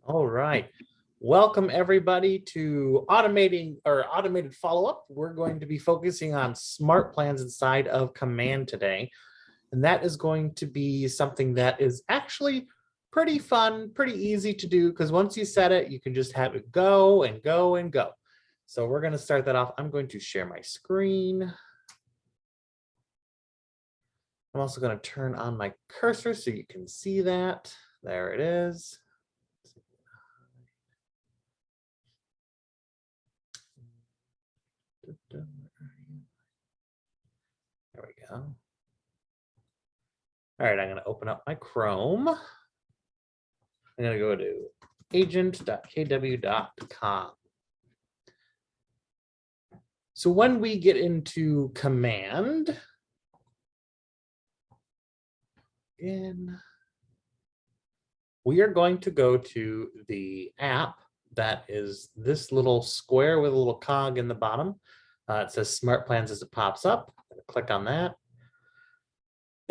All right. Welcome everybody to automated follow-up. We're going to be focusing on smart plans inside of Command today. And that is going to be something that is actually pretty fun, pretty easy to do, because once you set it, you can just have it go and go and go. So we're going to start that off. I'm going to share my screen. I'm also going to turn on my cursor so you can see that. There it is. There we go. All right, I'm going to open up my Chrome. I'm going to go to agent.kw.com. So when we get into Command, we are going to go to the app that is this little square with a little cog in the bottom. It says Smartplans as it pops up. I'm going to click on that.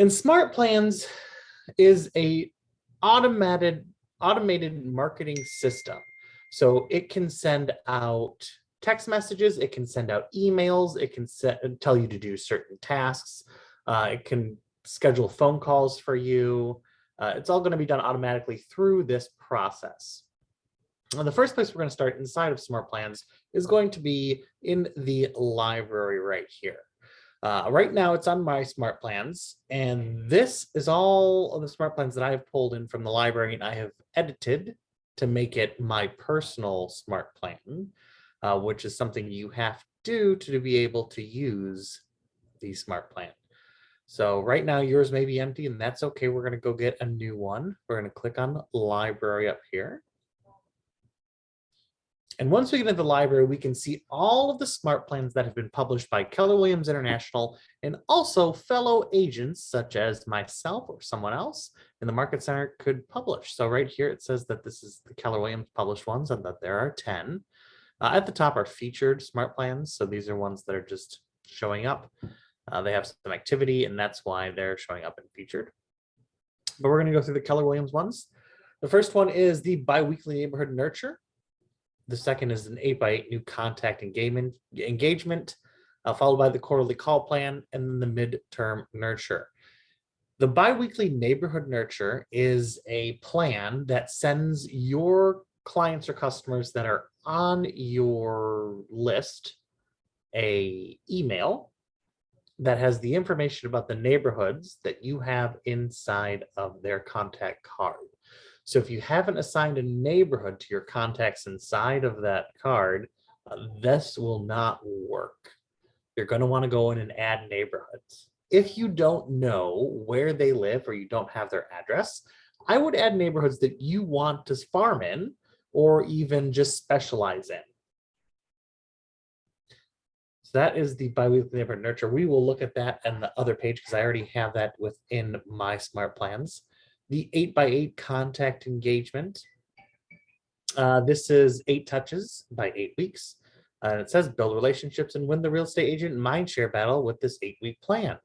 And Smartplans is a automated marketing system. So it can send out text messages, it can send out emails, it can tell you to do certain tasks, it can schedule phone calls for you. It's all going to be done automatically through this process. The first place we're going to start inside of Smartplans is going to be in the library right here. Right now it's on my Smartplans, and this is all of the Smartplans that I have pulled in from the library and I have edited to make it my personal Smartplan, which is something you have to do to be able to use the Smartplan. So right now yours may be empty, and that's okay. We're going to go get a new one. We're going to click on library up here. And once we get into the library, we can see all of the smart plans that have been published by Keller Williams International and also fellow agents such as myself or someone else in the Market Center could publish. So right here, it says that this is the Keller Williams published ones and that there are 10. At the top are featured smart plans. So these are ones that are just showing up. They have some activity, and that's why they're showing up and featured. But we're going to go through the Keller Williams ones. The first one is the biweekly neighborhood nurture. The second is an 8x8 new contact engagement, followed by the quarterly call plan and then the midterm nurture. The biweekly neighborhood nurture is a plan that sends your clients or customers that are on your list an email that has the information about the neighborhoods that you have inside of their contact card. So if you haven't assigned a neighborhood to your contacts inside of that card, this will not work. You're going to want to go in and add neighborhoods. If you don't know where they live or you don't have their address, I would add neighborhoods that you want to farm in or even just specialize in. So that is the biweekly neighborhood nurture. We will look at that in the other page because I already have that within my smart plans. The 8x8 contact engagement. This is 8 touches by 8 weeks. And it says build relationships and win the real estate agent mindshare battle with this 8-week plan.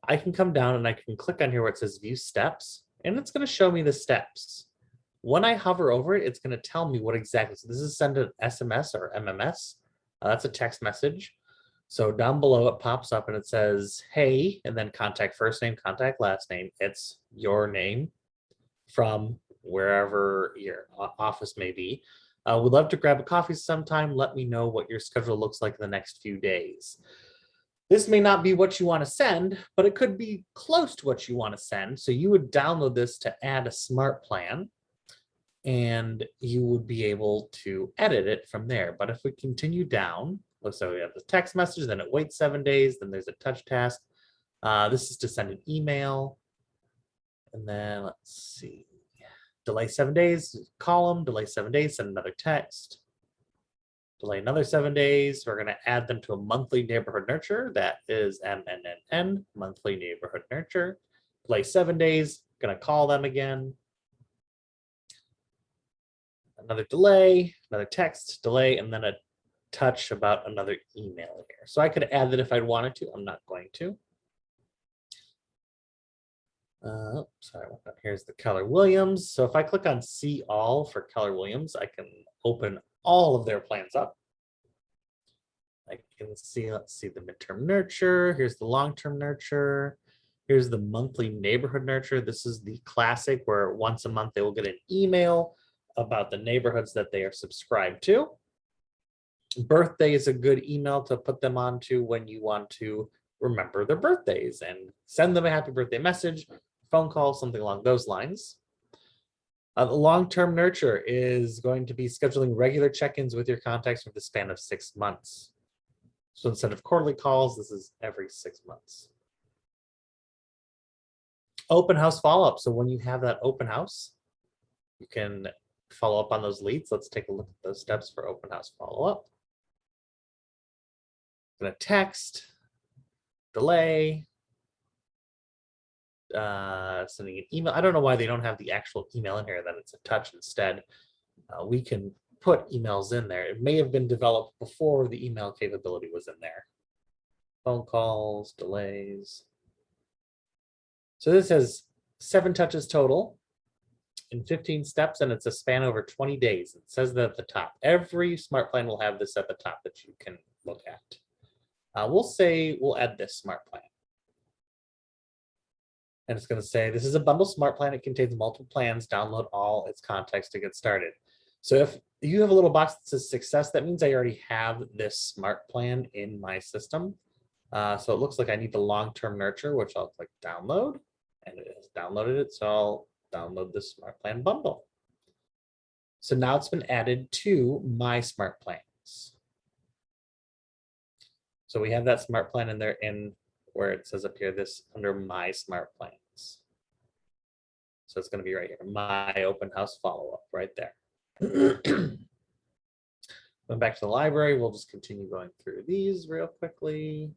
I can come down and I can click on here where it says view steps, and it's going to show me the steps. When I hover over it, it's going to tell me what exactly. So this is send an SMS or MMS. That's a text message. So down below it pops up and it says, hey, and then contact first name, contact last name. It's your name from wherever your office may be. We'd love to grab a coffee sometime. Let me know what your schedule looks like in the next few days. This may not be what you want to send, but it could be close to what you want to send. So you would download this to add a smart plan, and you would be able to edit it from there. But if we continue down, so we have the text message, then it waits 7 days, then there's a touch task. This is to send an email. And then let's see, delay 7 days, call them, delay 7 days, send another text, delay another 7 days. We're going to add them to a monthly neighborhood nurture. That is MNNN, monthly neighborhood nurture. Delay 7 days, going to call them again. Another delay, another text, delay, and then a touch about another email here. So I could add that if I wanted to. I'm not going to. Sorry, here's the Keller Williams. So if I click on see all for Keller Williams, I can open all of their plans up. I can see, let's see the midterm nurture. Here's the long-term nurture. Here's the monthly neighborhood nurture. This is the classic where once a month they will get an email about the neighborhoods that they are subscribed to. Birthday is a good email to put them onto when you want to remember their birthdays and send them a happy birthday message, phone call, something along those lines. The long-term nurture is going to be scheduling regular check-ins with your contacts for the span of 6 months. So instead of quarterly calls, this is every 6 months. Open house follow-up. So when you have that open house, you can follow up on those leads. Let's take a look at those steps for open house follow-up. I'm gonna text, delay, sending an email. I don't know why they don't have the actual email in here, that it's a touch instead. We can put emails in there. It may have been developed before the email capability was in there. Phone calls, delays. So this has 7 touches total in 15 steps, and it's a span over 20 days. It says that at the top. Every smart plan will have this at the top that you can look at. We'll say we'll add this smart plan. And it's going to say this is a bundle smart plan. It contains multiple plans. Download all its context to get started. So if you have a little box that says success, that means I already have this smart plan in my system. So it looks like I need the long-term nurture, which I'll click download, and it has downloaded it. So I'll download the smart plan bundle. So now it's been added to my smart plans. So we have that smart plan in there in where it says up here, this under my smart plans. So it's going to be right here, my open house follow-up right there. Going back to the library, we'll just continue going through these real quickly.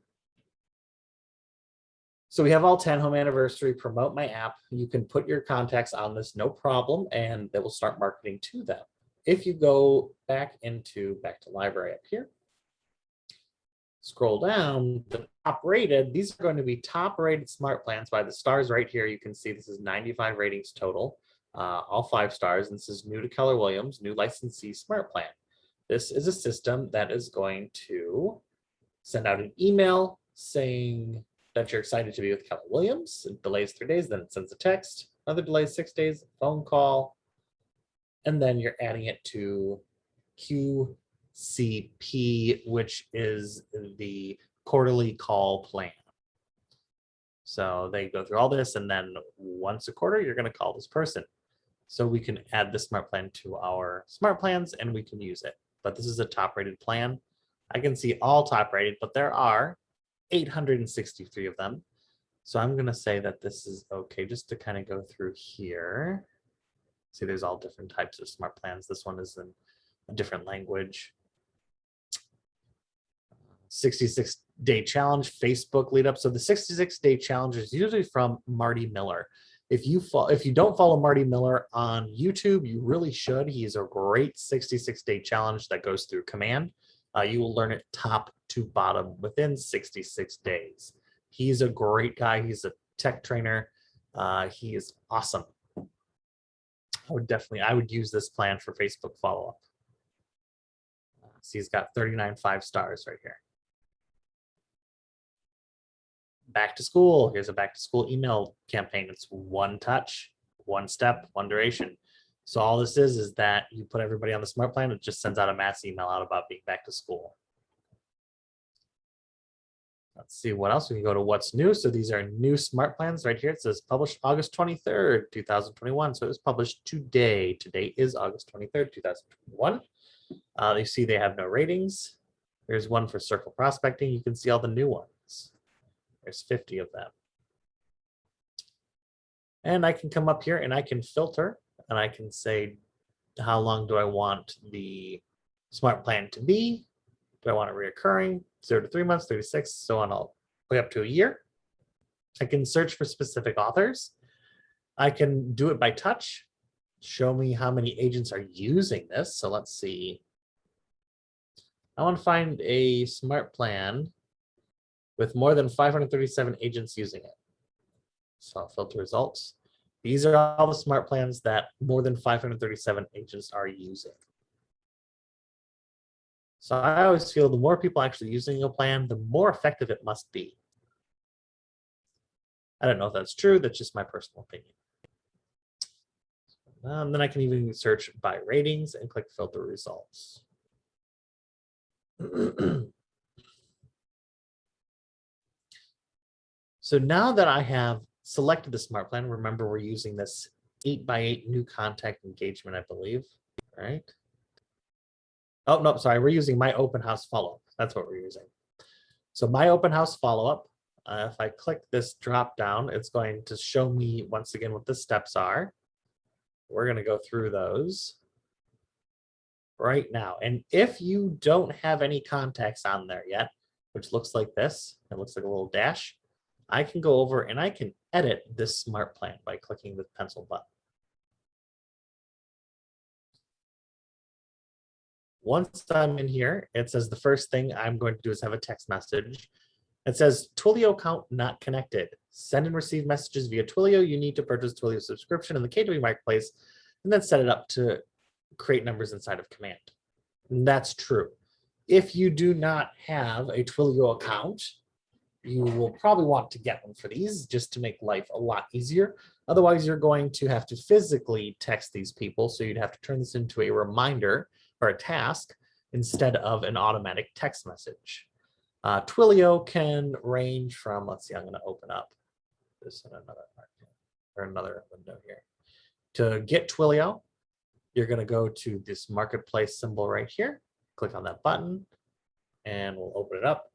So we have all 10 home anniversary, promote my app. You can put your contacts on this, no problem, and they will start marketing to them. If you go back to library up here, scroll down, the top rated, these are going to be top rated smart plans by the stars right here. You can see this is 95 ratings total, all 5 stars. And this is new to Keller Williams, new licensee smart plan. This is a system that is going to send out an email saying that you're excited to be with Keller Williams. It delays 3 days, then it sends a text, another delay 6 days, phone call, and then you're adding it to QCP, which is the quarterly call plan. So they go through all this, and then once a quarter, you're going to call this person. So we can add the smart plan to our smart plans and we can use it. But this is a top rated plan. I can see all top rated, but there are 863 of them. So I'm going to say that this is okay, just to kind of go through here. See, there's all different types of smart plans. This one is in a different language. 66-day challenge, Facebook lead up. So the 66-day challenge is usually from Marty Miller. If you don't follow Marty Miller on YouTube, you really should. He is a great 66-day challenge that goes through command. You will learn it top to bottom within 66 days. He's a great guy. He's a tech trainer. He is awesome. I would use this plan for Facebook follow-up. See, he's got 39 5-stars right here. Back to school. Here's a back to school email campaign. It's 1 touch, 1 step, 1 duration. So all this is that you put everybody on the smart plan. It just sends out a mass email out about being back to school. Let's see what else. We can go to what's new. So these are new smart plans right here. It says published August 23rd, 2021. So it was published today. Today is August 23rd, 2021. You see they have no ratings. There's one for circle prospecting. You can see all the new ones. There's 50 of them. And I can come up here and I can filter and I can say, how long do I want the smart plan to be? Do I want it reoccurring? 0 to 3 months, 3 to 6, so on, all the way up to a year. I can search for specific authors. I can do it by touch. Show me how many agents are using this. So let's see. I want to find a smart plan with more than 537 agents using it. So I'll filter results. These are all the smart plans that more than 537 agents are using. So I always feel the more people actually using a plan, the more effective it must be. I don't know if that's true. That's just my personal opinion. Then I can even search by ratings and click filter results. So now that I have selected the smart plan, remember we're using this 8x8 new contact engagement, I believe, right? Oh, no, sorry, we're using my open house follow-up. That's what we're using. So my open house follow-up, if I click this drop down, it's going to show me once again what the steps are. We're going to go through those right now. And if you don't have any contacts on there yet, which looks like this, it looks like a little dash, I can go over and I can edit this smart plan by clicking the pencil button. Once I'm in here, it says the first thing I'm going to do is have a text message. It says Twilio account not connected. Send and receive messages via Twilio. You need to purchase Twilio subscription in the KW Marketplace and then set it up to create numbers inside of Command. And that's true. If you do not have a Twilio account, you will probably want to get one for these just to make life a lot easier. Otherwise, you're going to have to physically text these people. So you'd have to turn this into a reminder or a task instead of an automatic text message. Twilio can range from, let's see, I'm going to open up this in another window here. To get Twilio, you're going to go to this marketplace symbol right here, click on that button, and we'll open it up.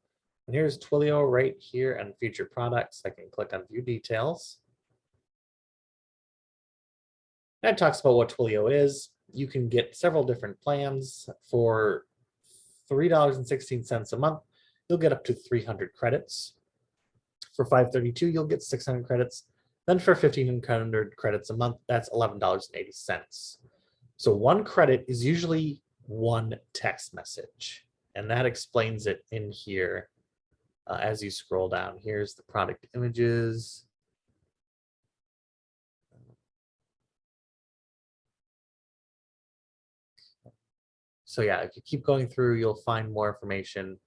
And here's Twilio right here and featured products. I can click on view details. That talks about what Twilio is. You can get several different plans for $3.16 a month. You'll get up to 300 credits. For $5.32, you'll get 600 credits. Then for 1,500 credits a month, that's $11.80. So one credit is usually one text message. And that explains it in here. As you scroll down, here's the product images. So yeah, if you keep going through, you'll find more information.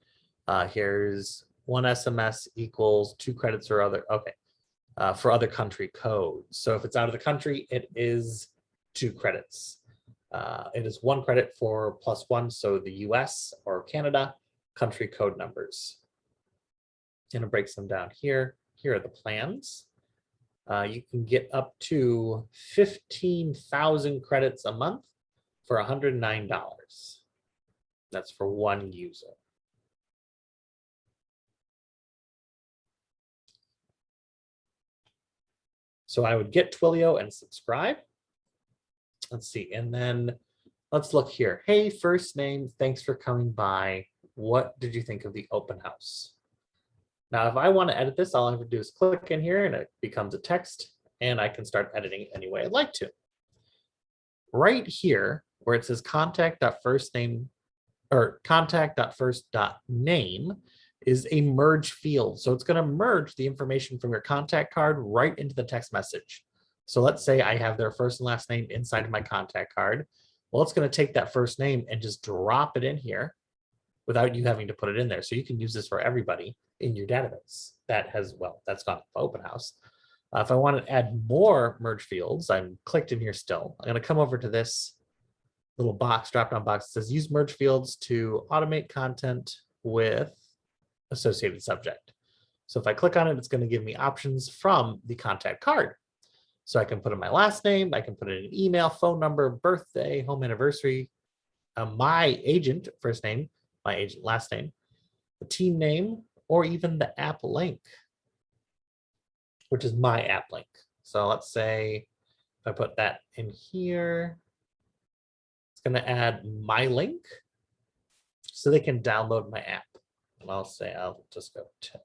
Here's one SMS equals 2 credits or other. Okay, for other country codes. So if it's out of the country, it is 2 credits. It is 1 credit for +1. So the US or Canada country code numbers. And it breaks them down here. Here are the plans. You can get up to 15,000 credits a month for $109. That's for one user. So I would get Twilio and subscribe. Let's see, and then let's look here. Hey, first name, thanks for coming by. What did you think of the open house? Now, if I want to edit this, all I have to do is click in here and it becomes a text and I can start editing it any way I'd like to. Right here, where it says contact.firstname or contact.first.name is a merge field. So it's going to merge the information from your contact card right into the text message. So let's say I have their first and last name inside of my contact card. Well, it's going to take that first name and just drop it in here without you having to put it in there. So you can use this for everybody in your database. That has, well, that's not open house. If I want to add more merge fields, I'm clicked in here still. I'm going to come over to this little box, drop-down box that says use merge fields to automate content with associated subject. So if I click on it, it's going to give me options from the contact card. So I can put in my last name, I can put in an email, phone number, birthday, home anniversary, my agent first name, my agent last name, the team name, or even the app link, which is my app link. So let's say if I put that in here, it's going to add my link so they can download my app. And I'll say I'll just go to.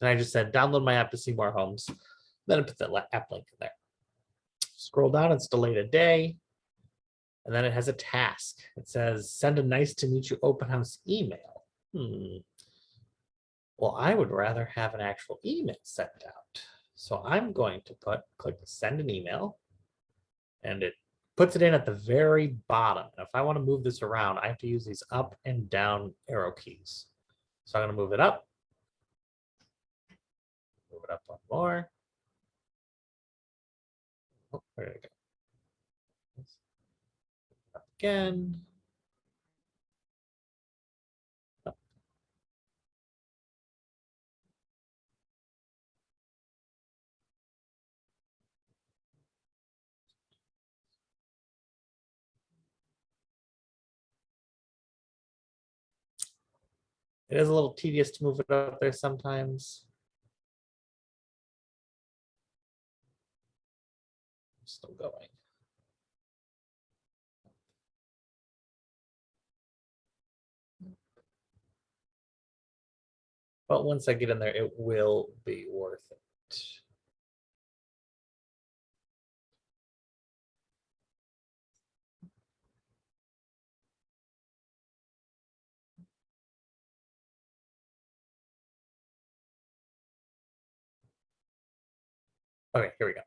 And I just said download my app to see more homes. Then I put the app link in there. Scroll down, it's delayed a day. And then it has a task. It says, send a nice to meet you open house email. Well, I would rather have an actual email sent out. So I'm going to click send an email, and it puts it in at the very bottom. And if I want to move this around, I have to use these up and down arrow keys. So I'm going to move it up one more. Oh, where did it go? Up again. Up. It is a little tedious to move it up there sometimes. Still going. But once I get in there, it will be worth it. Okay, here we go.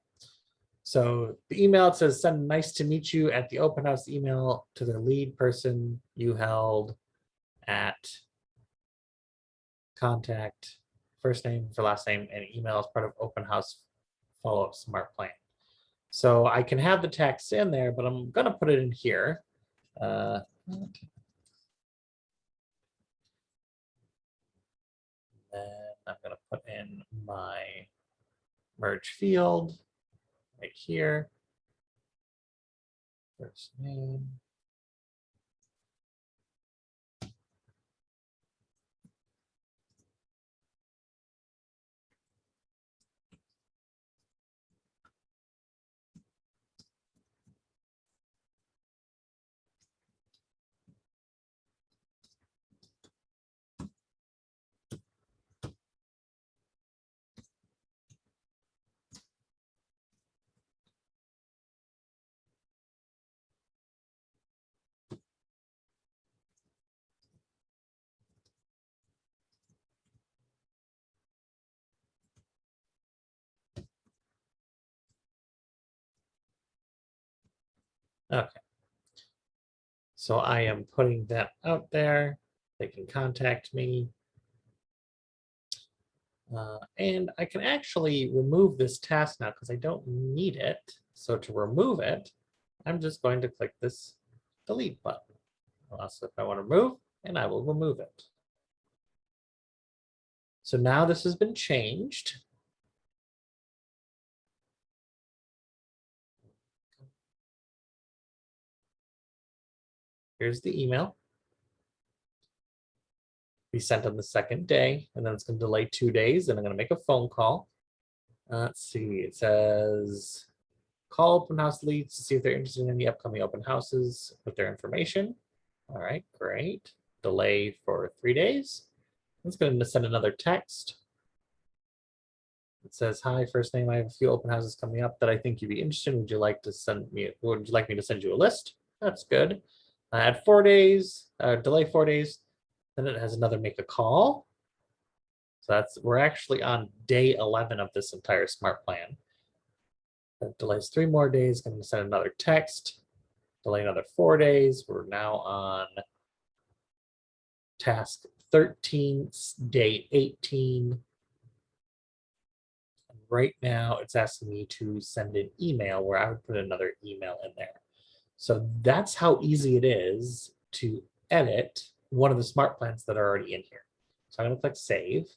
So the email, it says send nice to meet you at the open house email to the lead person you held at contact, first name for last name, and email as part of open house follow-up smart plan. So I can have the text in there, but I'm going to put it in here. Then I'm going to put in my merge field right here. First name. Okay. So I am putting that out there. They can contact me. And I can actually remove this task now because I don't need it. So to remove it, I'm just going to click this delete button. Also, if I want to remove, and I will remove it. So now this has been changed. Here's the email. Be sent on the second day, and then it's going to delay 2 days, and I'm going to make a phone call. Let's see, it says, call open house leads to see if they're interested in any upcoming open houses with their information. All right, great. Delay for 3 days. It's going to send another text. It says, hi, first name, I have a few open houses coming up that I think you'd be interested in. Would you like me to send you a list? That's good. At 4 days, delay 4 days. Then it has another make a call. So we're actually on day 11 of this entire smart plan. That delays 3 more days. Going to send another text. Delay another 4 days. We're now on task 13, day 18. And right now it's asking me to send an email where I would put another email in there. So that's how easy it is to edit one of the smart plans that are already in here. So I'm going to click save.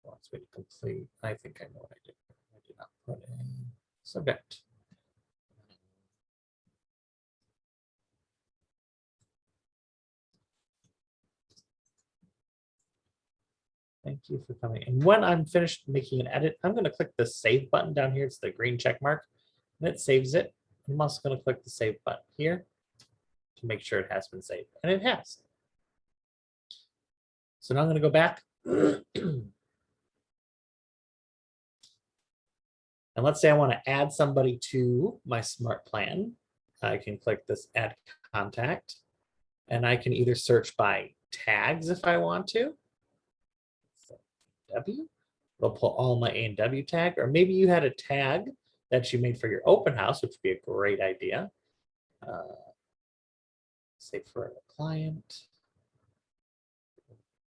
Let's wait to complete. I think I know what I did. I did not put a subject. Thank you for coming. And when I'm finished making an edit, I'm going to click the save button down here. It's the green check mark, and it saves it. I'm also going to click the save button here to make sure it has been saved, and it has. So now I'm going to go back. I'm And let's say I want to add somebody to my smart plan. I can click this add contact, and I can either search by tags if I want to. W. It'll pull all my A and W tag, or maybe you had a tag that you made for your open house, which would be a great idea. Say for a client.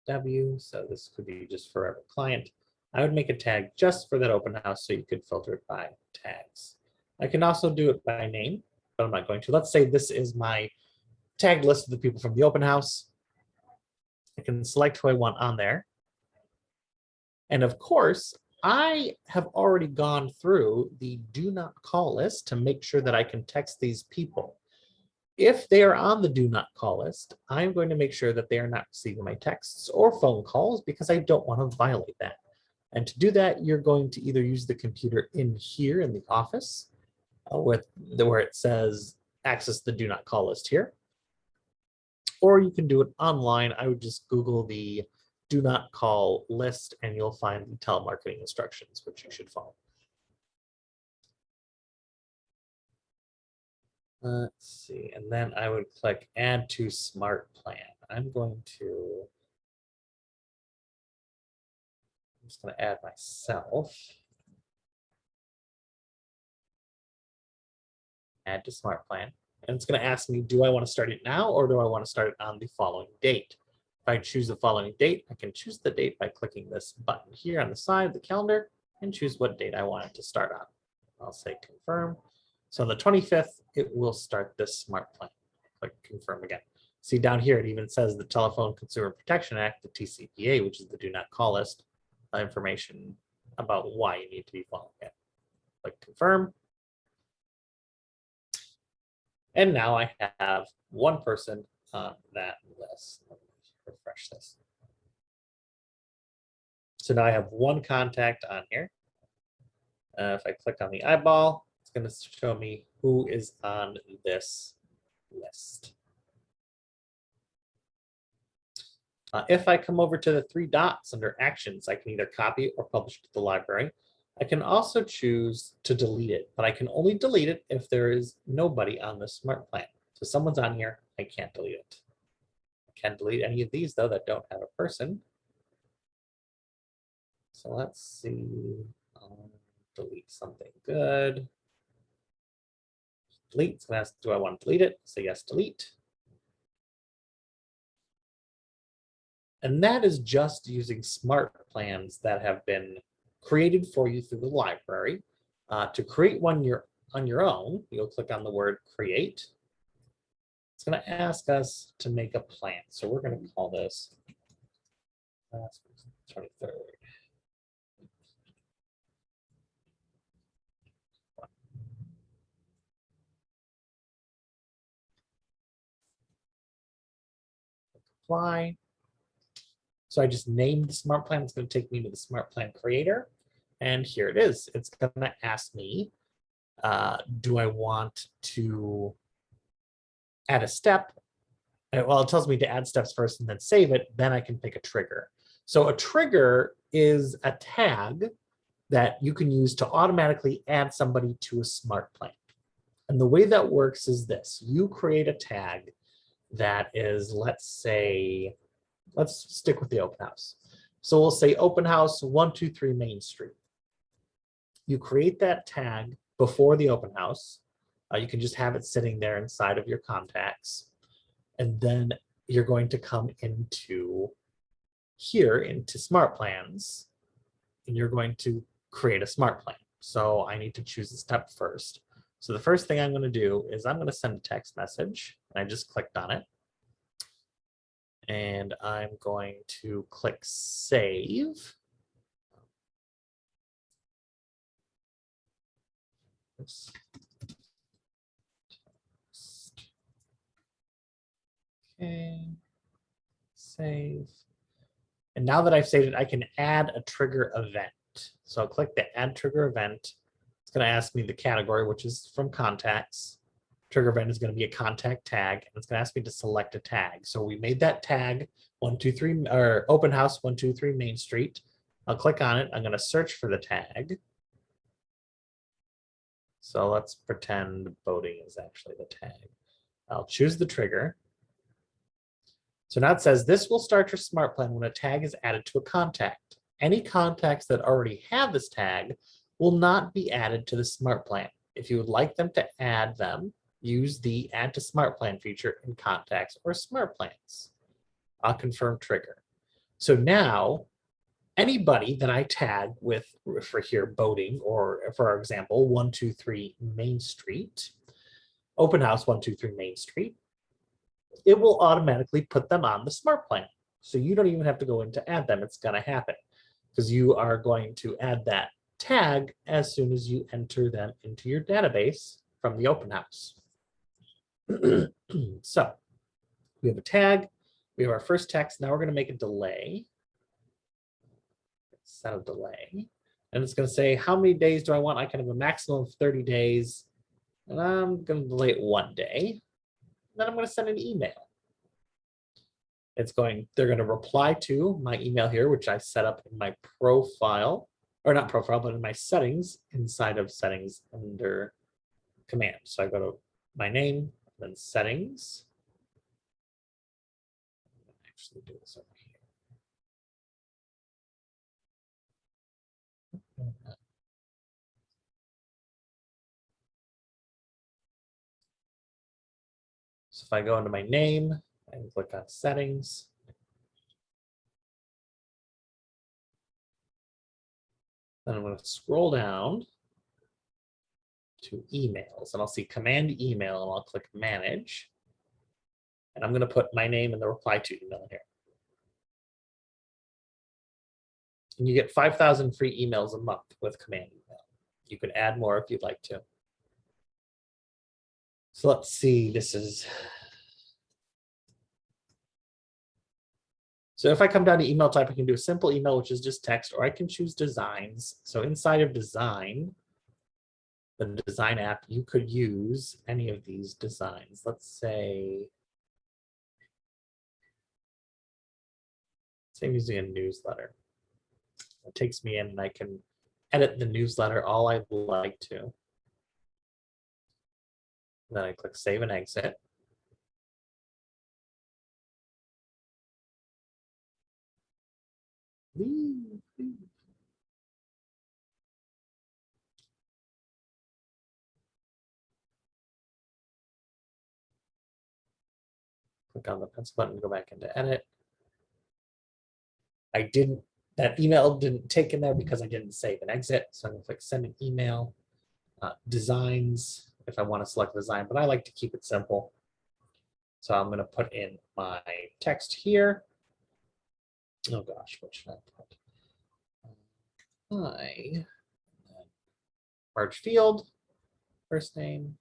W, so this could be just forever client. I would make a tag just for that open house so you could filter it by tags. I can also do it by name, but I'm not going to. Let's say this is my tagged list of the people from the open house. I can select who I want on there. And of course, I have already gone through the do not call list to make sure that I can text these people. If they are on the do not call list, I'm going to make sure that they are not receiving my texts or phone calls because I don't want to violate that. And to do that, you're going to either use the computer in here in the office where it says access the do not call list here, or you can do it online. I would just Google the do not call list and you'll find the telemarketing instructions, which you should follow. Let's see, and then I would click add to smart plan. I'm just going to add myself. Add to smart plan. And it's going to ask me, do I want to start it now or do I want to start it on the following date? If I choose the following date, I can choose the date by clicking this button here on the side of the calendar and choose what date I want it to start on. I'll say confirm. So on the 25th, it will start this smart plan. Click confirm again. See down here, it even says the Telephone Consumer Protection Act, the TCPA, which is the do not call list, information about why you need to be following it. Click confirm. And now I have one person on that list. Let me refresh this. So now I have one contact on here. If I click on the eyeball, it's going to show me who is on this list. If I come over to the three dots under actions, I can either copy or publish to the library. I can also choose to delete it, but I can only delete it if there is nobody on the smart plan. So if someone's on here, I can't delete it. I can't delete any of these though that don't have a person. So let's see, delete something good. Delete, it's gonna ask, do I want to delete it? Say yes, delete. And that is just using smart plans that have been created for you through the library. To create one on your own, you'll click on the word create. It's going to ask us to make a plan. So we're going to call this 23rd. Apply. So I just named the smart plan. It's going to take me to the smart plan creator. And here it is. It's going to ask me, do I want to add a step? Well, it tells me to add steps first and then save it. Then I can pick a trigger. So a trigger is a tag that you can use to automatically add somebody to a smart plan. And the way that works is this. You create a tag that is, let's stick with the open house. So we'll say open house 123 Main Street. You create that tag before the open house. You can just have it sitting there inside of your contacts. And then you're going to come into here into smart plans and you're going to create a smart plan. So I need to choose a step first. So the first thing I'm going to do is I'm going to send a text message. And I just clicked on it. And I'm going to click save. Oops. Okay, save. And now that I've saved it, I can add a trigger event. So I'll click the add trigger event. It's going to ask me the category, which is from contacts. Trigger event is going to be a contact tag, and it's going to ask me to select a tag. So we made that tag 123 or open house 123 Main Street. I'll click on it. I'm going to search for the tag. So let's pretend boating is actually the tag. I'll choose the trigger. So now it says this will start your smart plan when a tag is added to a contact. Any contacts that already have this tag will not be added to the smart plan. If you would like them to add them, use the Add to Smart Plan feature in Contacts or Smart Plans. I'll confirm trigger. So now anybody that I tag with, for here, boating, or for example, 123 Main Street, open house 123 Main Street, it will automatically put them on the smart plan. So you don't even have to go in to add them. It's going to happen because you are going to add that tag as soon as you enter them into your database from the open house. So we have a tag. We have our first text. Now we're going to make a delay. Set a delay. And it's going to say, how many days do I want? I can have a maximum of 30 days. And I'm going to delay it 1 day. Then I'm going to send an email. They're going to reply to my email here, which I set up in my profile, or not profile, but in my settings, inside of settings under command. So I go to my name, then settings. Actually do this over here. So if I go into my name and click on settings, then I'm going to scroll down to emails and I'll see command email and I'll click manage. And I'm going to put my name in the reply to email in here. And you get 5,000 free emails a month with command email. You can add more if you'd like to. So let's see, so if I come down to email type, I can do a simple email, which is just text, or I can choose designs. So inside of design, the design app, you could use any of these designs. Let's say I'm using a newsletter. It takes me in and I can edit the newsletter all I'd like to. Then I click save and exit. Click on the pencil button, go back into edit. That email didn't take in there because I didn't save and exit. So I'm gonna click send an email. Designs, if I want to select design, but I like to keep it simple. So I'm going to put in my text here. Oh gosh, what should I put? Hi. Merge field, first name.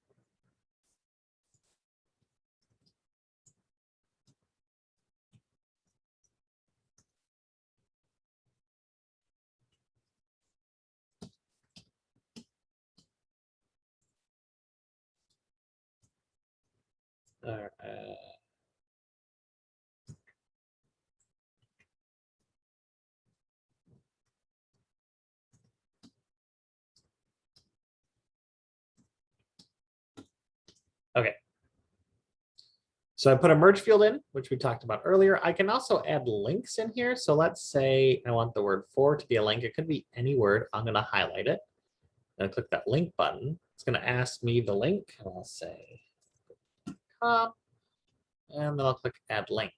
Okay. So I put a merge field in, which we talked about earlier. I can also add links in here. So let's say I want the word for to be a link. It could be any word. I'm going to highlight it. And I click that link button. It's going to ask me the link. And I'll say, and then I'll click add link.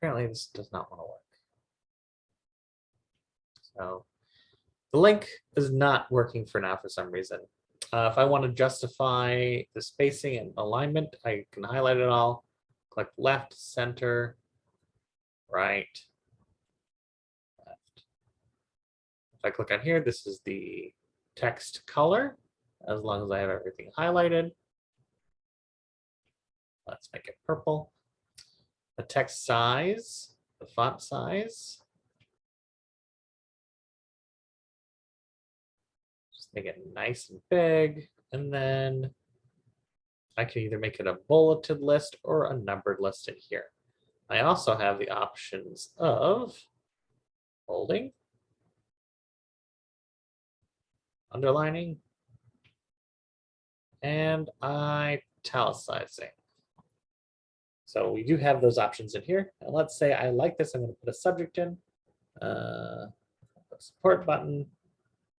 Apparently this does not want to work. So the link is not working for now for some reason. If I want to justify the spacing and alignment, I can highlight it all, click left, center, right, left. If I click on here, this is the text color, as long as I have everything highlighted. Let's make it purple. The text size, the font size. make it nice and big. And then I can either make it a bulleted list or a numbered list in here. I also have the options of bolding, underlining, and italicizing. So we do have those options in here. And let's say I like this, I'm going to put a subject in, support button,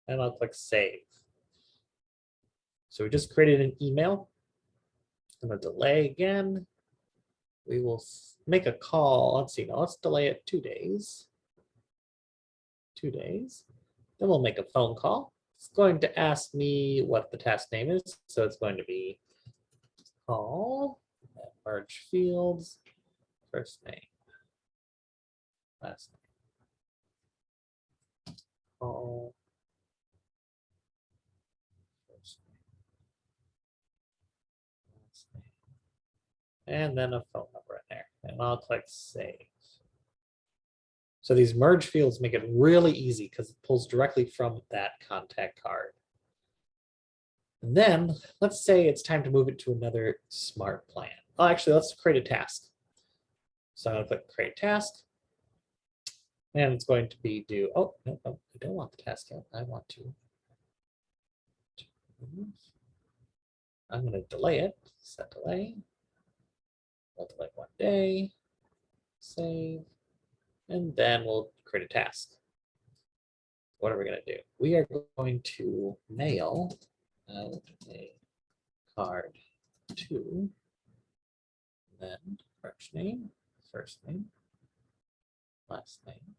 and I'll click save. So we just created an email. I'm going to delay again. We will make a call. Let's see, now let's delay it 2 days. 2 days. Then we'll make a phone call. It's going to ask me what the task name is. So it's going to be call, merge fields, first name, last name. Call, first name, last name, and then a phone number in there. And I'll click save. So these merge fields make it really easy because it pulls directly from that contact card. And then let's say it's time to move it to another smart plan. Oh, actually, let's create a task. So I'm going to click create task. And it's going to be due. Oh, no, I don't want the task yet. I want to. I'm going to delay it. Set delay. We'll delay 1 day. Save. And then we'll create a task. What are we going to do? We are going to mail out a card to, then first name, last name.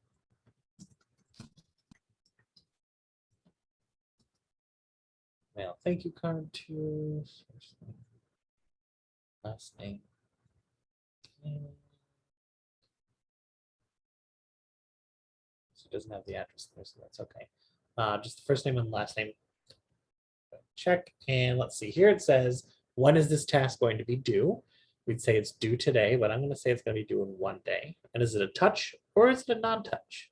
Mail thank you card to first name, last name. It doesn't have the address there, so that's okay. Just the first name and last name. Check, and let's see here. It says, when is this task going to be due? We'd say it's due today, but I'm going to say it's going to be due in 1 day. And is it a touch or is it a non-touch?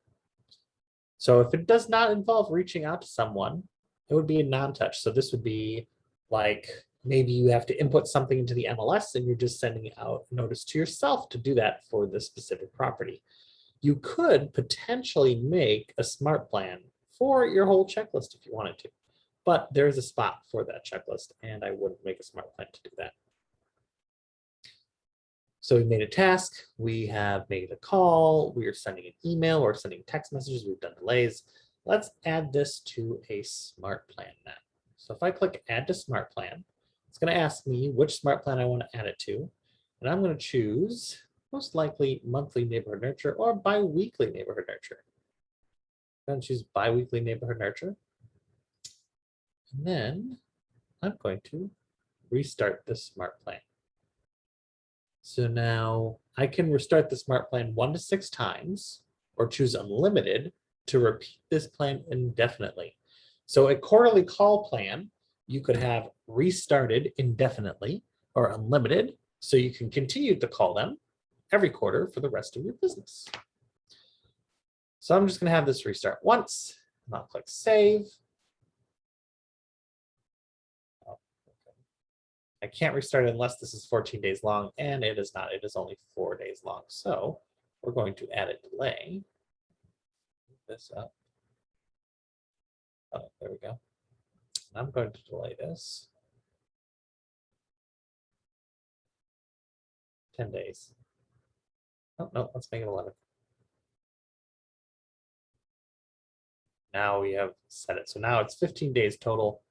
So if it does not involve reaching out to someone, it would be a non-touch. So this would be like maybe you have to input something into the MLS and you're just sending out a notice to yourself to do that for this specific property. You could potentially make a smart plan for your whole checklist if you wanted to, but there's a spot for that checklist and I wouldn't make a smart plan to do that. So we made a task, we have made a call, we are sending an email, or sending text messages, we've done delays. Let's add this to a smart plan now. So if I click add to smart plan, it's going to ask me which smart plan I want to add it to. And I'm going to choose most likely monthly neighborhood nurture or bi-weekly neighborhood nurture. I'm going to choose bi-weekly neighborhood nurture. And then I'm going to restart the smart plan. So now I can restart the smart plan 1 to 6 times or choose unlimited to repeat this plan indefinitely. So a quarterly call plan, you could have restarted indefinitely or unlimited, so you can continue to call them every quarter for the rest of your business. So I'm just going to have this restart once, and I'll click save. I can't restart it unless this is 14 days long, and it is not. It is only 4 days long. So we're going to add a delay. Move this up. Oh, there we go. I'm going to delay this 10 days. Oh, no, let's make it 11. Now we have set it. So now it's 15 days total.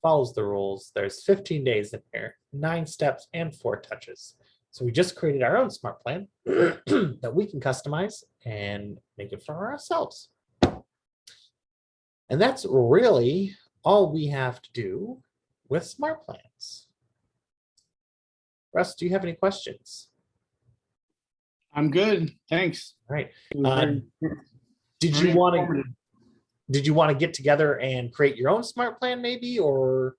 Follows the rules. There's 15 days in here, 9 steps and 4 touches. So we just created our own smart plan that we can customize and make it for ourselves. And that's really all we have to do with smart plans. Russ, do you have any questions? I'm good, thanks. All right. It was Did very you want to informative. did you want to get together and create your own smart plan maybe, or?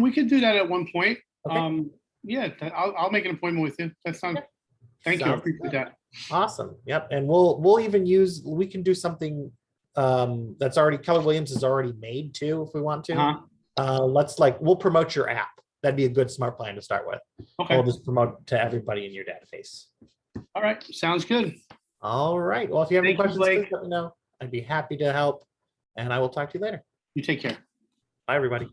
We could do that at one point. Okay. Yeah, I'll make an appointment with you. That sounds, thank you, I Sounds appreciate good. that. Awesome. Yep. And we'll even use, we can do something that's already, Keller Williams is already made too, if we want to. Uh-huh. We'll promote your app. That'd be a good smart plan to start with. Okay. We'll just promote to everybody in your database. All right. Sounds good. All right. Well, if you have any Thank you, questions, please Blake. let me know. I'd be happy to help. And I will talk to you later. You take care. Bye, everybody.